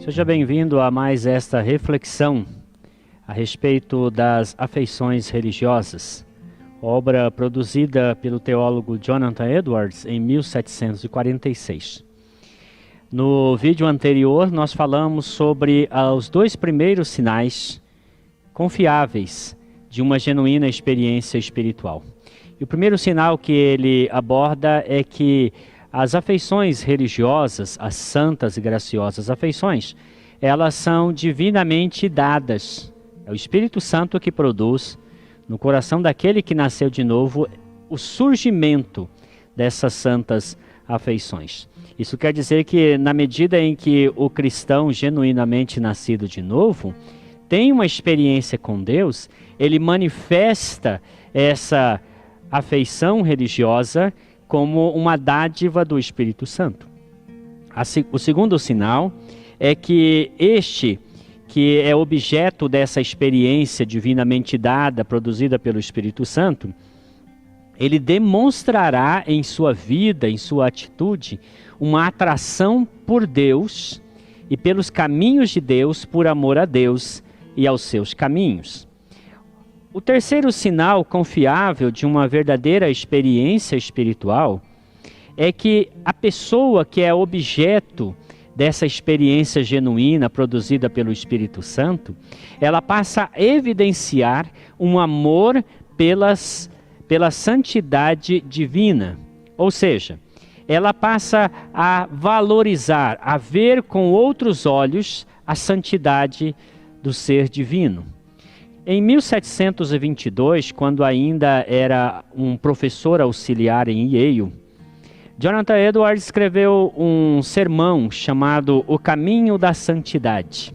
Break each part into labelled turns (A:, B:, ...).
A: Seja bem-vindo a mais esta reflexão a respeito das afeições religiosas, obra produzida pelo teólogo Jonathan Edwards em 1746. No vídeo anterior, nós falamos sobre os dois primeiros sinais confiáveis de uma genuína experiência espiritual. E o primeiro sinal que ele aborda é que as afeições religiosas, as santas e graciosas afeições, elas são divinamente dadas. É o Espírito Santo que produz no coração daquele que nasceu de novo o surgimento dessas santas afeições. Isso quer dizer que na medida em que o cristão genuinamente nascido de novo tem uma experiência com Deus, ele manifesta essa afeição religiosa como uma dádiva do Espírito Santo. O segundo sinal é que este, que é objeto dessa experiência divinamente dada, produzida pelo Espírito Santo, ele demonstrará em sua vida, em sua atitude, uma atração por Deus e pelos caminhos de Deus, por amor a Deus e aos seus caminhos. O terceiro sinal confiável de uma verdadeira experiência espiritual é que a pessoa que é objeto dessa experiência genuína produzida pelo Espírito Santo, ela passa a evidenciar um amor pela santidade divina. Ou seja, ela passa a valorizar, a ver com outros olhos a santidade do ser divino. Em 1722, quando ainda era um professor auxiliar em Yale, Jonathan Edwards escreveu um sermão chamado O Caminho da Santidade.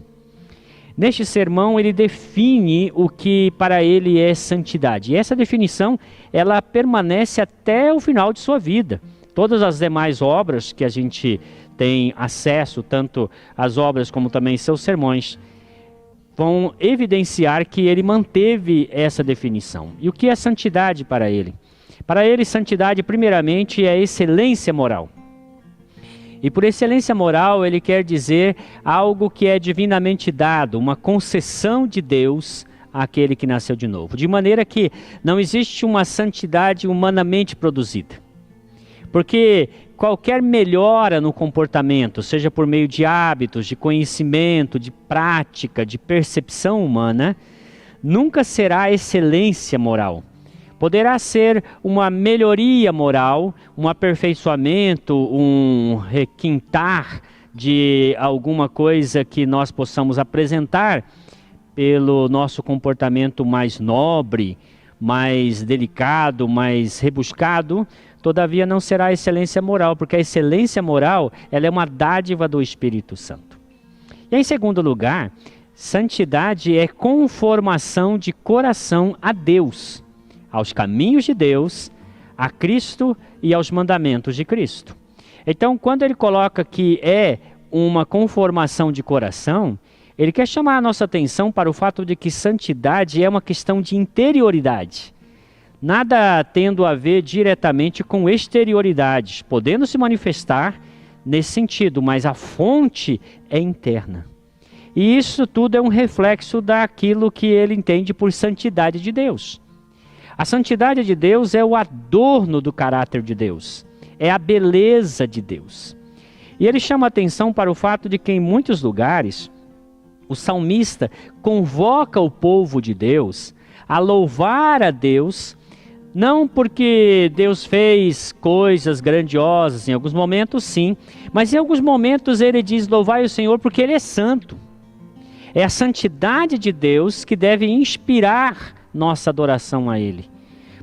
A: Neste sermão ele define o que para ele é santidade. E essa definição ela permanece até o final de sua vida. Todas as demais obras que a gente tem acesso, tanto as obras como também seus sermões, vão evidenciar que ele manteve essa definição. E o que é santidade para ele? Para ele, santidade, primeiramente, é excelência moral. E por excelência moral, ele quer dizer algo que é divinamente dado, uma concessão de Deus àquele que nasceu de novo. De maneira que não existe uma santidade humanamente produzida. Porque qualquer melhora no comportamento, seja por meio de hábitos, de conhecimento, de prática, de percepção humana, nunca será excelência moral. Poderá ser uma melhoria moral, um aperfeiçoamento, um requintar de alguma coisa que nós possamos apresentar pelo nosso comportamento mais nobre, mais delicado, mais rebuscado. Todavia não será excelência moral, porque a excelência moral ela é uma dádiva do Espírito Santo. E em segundo lugar, santidade é conformação de coração a Deus, aos caminhos de Deus, a Cristo e aos mandamentos de Cristo. Então, quando ele coloca que é uma conformação de coração, ele quer chamar a nossa atenção para o fato de que santidade é uma questão de interioridade. Nada tendo a ver diretamente com exterioridades, podendo se manifestar nesse sentido, mas a fonte é interna. E isso tudo é um reflexo daquilo que ele entende por santidade de Deus. A santidade de Deus é o adorno do caráter de Deus, é a beleza de Deus. E ele chama a atenção para o fato de que em muitos lugares, o salmista convoca o povo de Deus a louvar a Deus, não porque Deus fez coisas grandiosas, em alguns momentos sim, mas em alguns momentos ele diz louvai o Senhor porque Ele é santo. É a santidade de Deus que deve inspirar nossa adoração a Ele.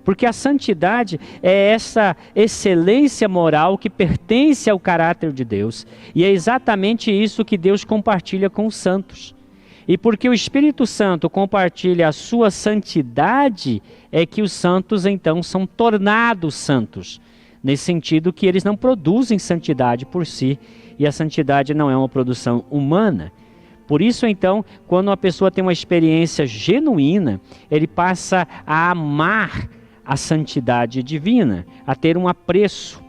A: Porque a santidade é essa excelência moral que pertence ao caráter de Deus. E é exatamente isso que Deus compartilha com os santos. E porque o Espírito Santo compartilha a sua santidade, é que os santos então são tornados santos. Nesse sentido que eles não produzem santidade por si, e a santidade não é uma produção humana. Por isso então, quando uma pessoa tem uma experiência genuína, ele passa a amar a santidade divina, a ter um apreço,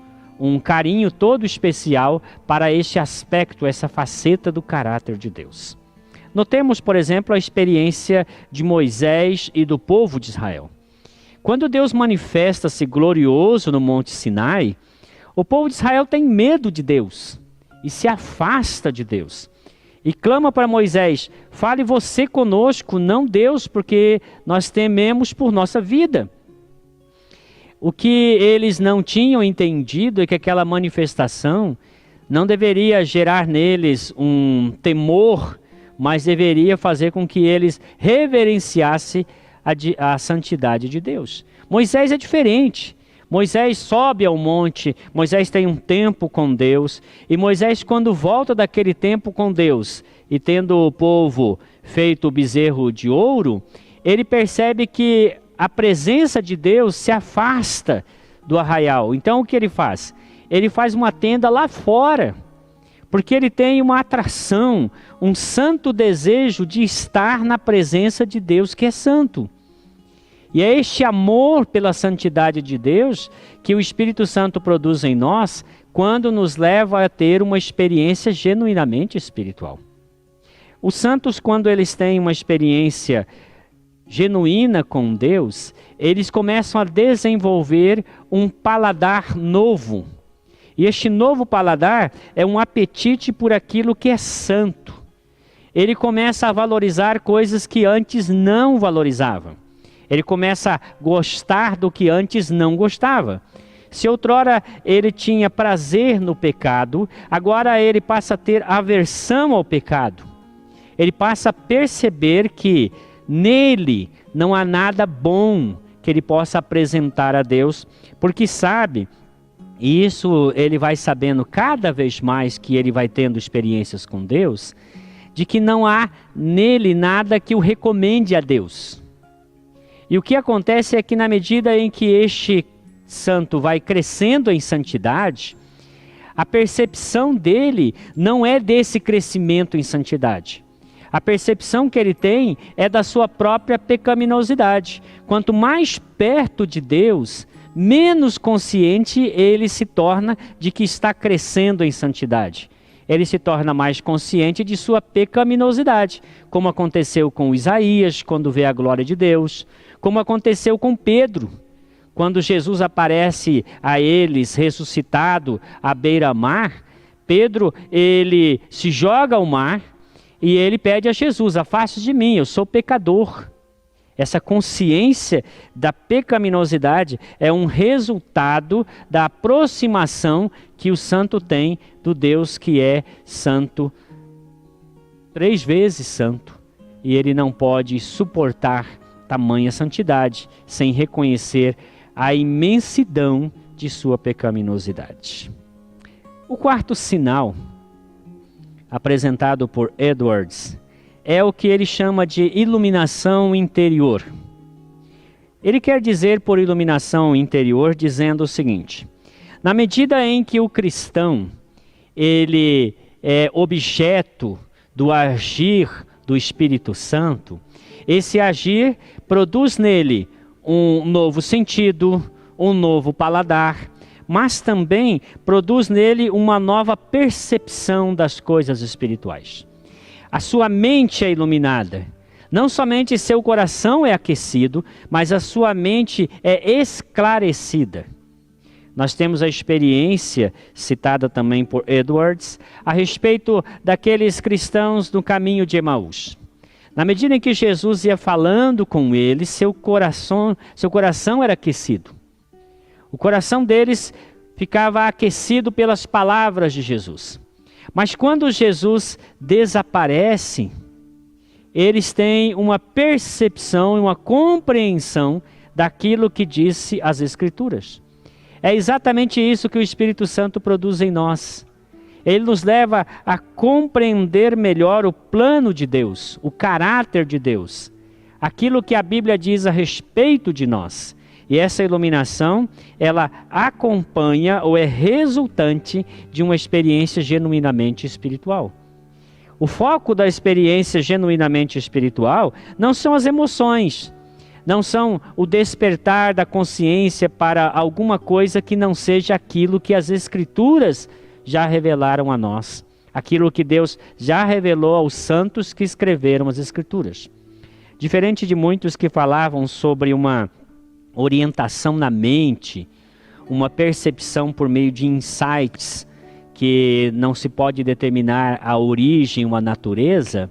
A: um carinho todo especial para este aspecto, essa faceta do caráter de Deus. Notemos, por exemplo, a experiência de Moisés e do povo de Israel. Quando Deus manifesta-se glorioso no Monte Sinai, o povo de Israel tem medo de Deus e se afasta de Deus. E clama para Moisés: fale você conosco, não Deus, porque nós tememos por nossa vida. O que eles não tinham entendido é que aquela manifestação não deveria gerar neles um temor, mas deveria fazer com que eles reverenciassem a santidade de Deus. Moisés é diferente. Moisés sobe ao monte, Moisés tem um tempo com Deus, e Moisés, quando volta daquele tempo com Deus, e tendo o povo feito o bezerro de ouro, ele percebe que a presença de Deus se afasta do arraial. Então o que ele faz? Ele faz uma tenda lá fora, porque ele tem uma atração, um santo desejo de estar na presença de Deus que é santo. E é este amor pela santidade de Deus que o Espírito Santo produz em nós quando nos leva a ter uma experiência genuinamente espiritual. Os santos, quando eles têm uma experiência genuína com Deus, eles começam a desenvolver um paladar novo. E este novo paladar é um apetite por aquilo que é santo. Ele começa a valorizar coisas que antes não valorizava. Ele começa a gostar do que antes não gostava. Se outrora ele tinha prazer no pecado, agora ele passa a ter aversão ao pecado. Ele passa a perceber que nele não há nada bom que ele possa apresentar a Deus, porque sabe, e isso ele vai sabendo cada vez mais que ele vai tendo experiências com Deus, de que não há nele nada que o recomende a Deus. E o que acontece é que na medida em que este santo vai crescendo em santidade, a percepção dele não é desse crescimento em santidade. A percepção que ele tem é da sua própria pecaminosidade. Quanto mais perto de Deus, menos consciente ele se torna de que está crescendo em santidade. Ele se torna mais consciente de sua pecaminosidade, como aconteceu com Isaías, quando vê a glória de Deus, como aconteceu com Pedro, quando Jesus aparece a eles ressuscitado à beira-mar. Pedro, ele se joga ao mar e ele pede a Jesus: afaste de mim, eu sou pecador. Essa consciência da pecaminosidade é um resultado da aproximação que o santo tem do Deus que é santo, 3 vezes santo, e ele não pode suportar tamanha santidade sem reconhecer a imensidão de sua pecaminosidade. O quarto sinal apresentado por Edwards é o que ele chama de iluminação interior. Ele quer dizer por iluminação interior dizendo o seguinte: na medida em que o cristão ele é objeto do agir do Espírito Santo, esse agir produz nele um novo sentido, um novo paladar, mas também produz nele uma nova percepção das coisas espirituais. A sua mente é iluminada. Não somente seu coração é aquecido, mas a sua mente é esclarecida. Nós temos a experiência, citada também por Edwards, a respeito daqueles cristãos no caminho de Emaús. Na medida em que Jesus ia falando com eles, seu coração era aquecido. O coração deles ficava aquecido pelas palavras de Jesus. Mas quando Jesus desaparece, eles têm uma percepção e uma compreensão daquilo que disse as Escrituras. É exatamente isso que o Espírito Santo produz em nós. Ele nos leva a compreender melhor o plano de Deus, o caráter de Deus, aquilo que a Bíblia diz a respeito de nós. E essa iluminação, ela acompanha ou é resultante de uma experiência genuinamente espiritual. O foco da experiência genuinamente espiritual não são as emoções, não são o despertar da consciência para alguma coisa que não seja aquilo que as Escrituras já revelaram a nós, aquilo que Deus já revelou aos santos que escreveram as Escrituras. Diferente de muitos que falavam sobre uma orientação na mente, uma percepção por meio de insights, que não se pode determinar a origem ou a natureza,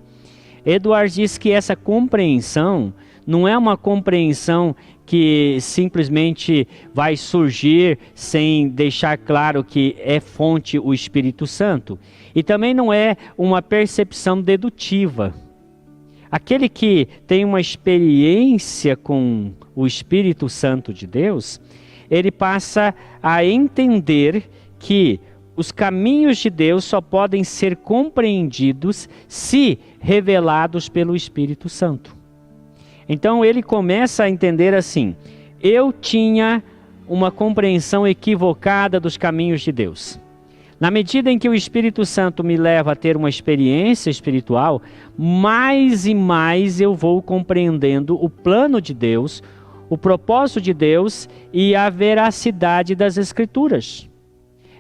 A: Edwards diz que essa compreensão não é uma compreensão que simplesmente vai surgir sem deixar claro que é fonte o Espírito Santo. E também não é uma percepção dedutiva. Aquele que tem uma experiência com o Espírito Santo de Deus, ele passa a entender que os caminhos de Deus só podem ser compreendidos se revelados pelo Espírito Santo. Então ele começa a entender assim: eu tinha uma compreensão equivocada dos caminhos de Deus. Na medida em que o Espírito Santo me leva a ter uma experiência espiritual, mais e mais eu vou compreendendo o plano de Deus, o propósito de Deus e a veracidade das Escrituras.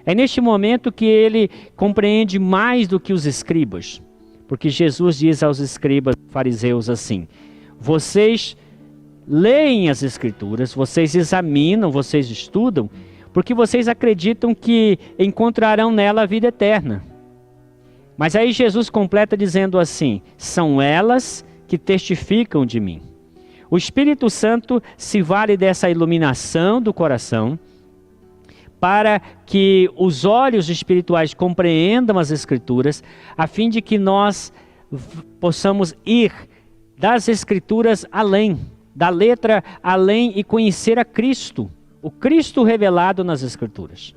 A: É neste momento que ele compreende mais do que os escribas, porque Jesus diz aos escribas fariseus assim: vocês leem as Escrituras, vocês examinam, vocês estudam, porque vocês acreditam que encontrarão nela a vida eterna. Mas aí Jesus completa dizendo assim: são elas que testificam de mim. O Espírito Santo se vale dessa iluminação do coração para que os olhos espirituais compreendam as Escrituras, a fim de que nós possamos ir das Escrituras além, da letra além e conhecer a Cristo, o Cristo revelado nas Escrituras.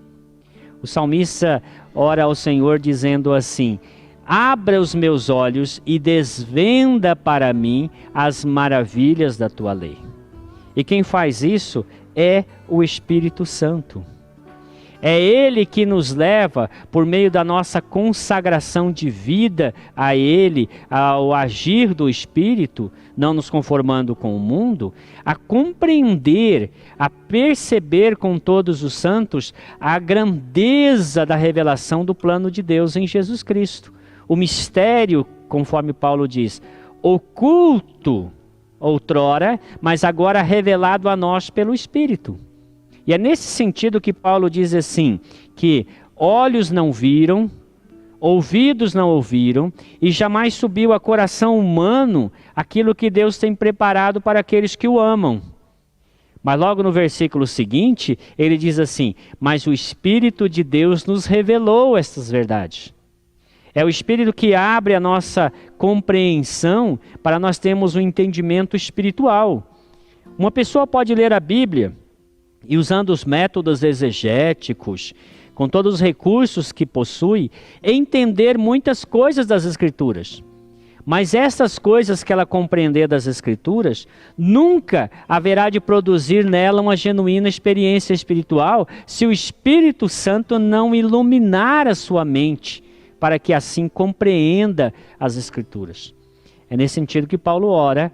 A: O salmista ora ao Senhor dizendo assim: abra os meus olhos e desvenda para mim as maravilhas da tua lei. E quem faz isso é o Espírito Santo. É Ele que nos leva, por meio da nossa consagração de vida a Ele, ao agir do Espírito, não nos conformando com o mundo, a compreender, a perceber com todos os santos a grandeza da revelação do plano de Deus em Jesus Cristo. O mistério, conforme Paulo diz, oculto outrora, mas agora revelado a nós pelo Espírito. E é nesse sentido que Paulo diz assim, que olhos não viram, ouvidos não ouviram, e jamais subiu a coração humano aquilo que Deus tem preparado para aqueles que o amam. Mas logo no versículo seguinte, ele diz assim: mas o Espírito de Deus nos revelou estas verdades. É o Espírito que abre a nossa compreensão para nós termos um entendimento espiritual. Uma pessoa pode ler a Bíblia e, usando os métodos exegéticos, com todos os recursos que possui, entender muitas coisas das Escrituras. Mas essas coisas que ela compreender das Escrituras, nunca haverá de produzir nela uma genuína experiência espiritual se o Espírito Santo não iluminar a sua mente, para que assim compreenda as Escrituras. É nesse sentido que Paulo ora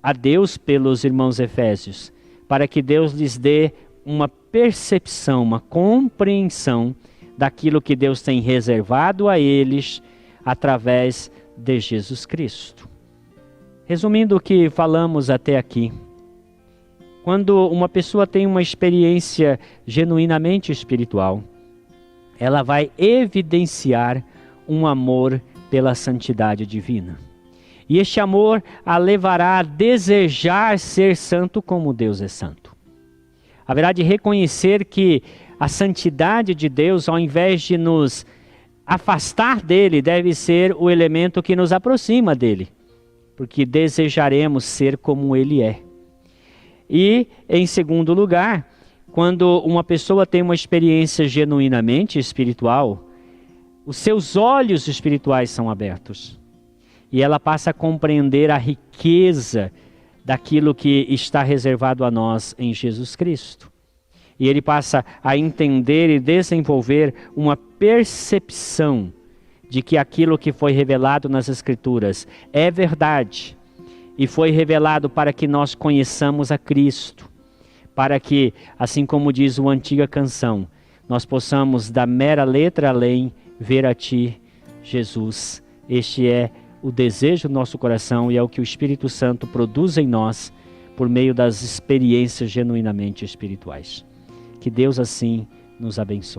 A: a Deus pelos irmãos efésios, para que Deus lhes dê uma percepção, uma compreensão daquilo que Deus tem reservado a eles através de Jesus Cristo. Resumindo o que falamos até aqui, quando uma pessoa tem uma experiência genuinamente espiritual, ela vai evidenciar um amor pela santidade divina. E este amor a levará a desejar ser santo como Deus é santo. Haverá de reconhecer que a santidade de Deus, ao invés de nos afastar dele, deve ser o elemento que nos aproxima dele, porque desejaremos ser como ele é. E, em segundo lugar, quando uma pessoa tem uma experiência genuinamente espiritual, os seus olhos espirituais são abertos. E ela passa a compreender a riqueza daquilo que está reservado a nós em Jesus Cristo. E ele passa a entender e desenvolver uma percepção de que aquilo que foi revelado nas Escrituras é verdade. e foi revelado para que nós conheçamos a Cristo, para que, assim como diz uma antiga canção, nós possamos da mera letra além ver a Ti, Jesus. Este é o desejo do nosso coração e é o que o Espírito Santo produz em nós por meio das experiências genuinamente espirituais. Que Deus assim nos abençoe.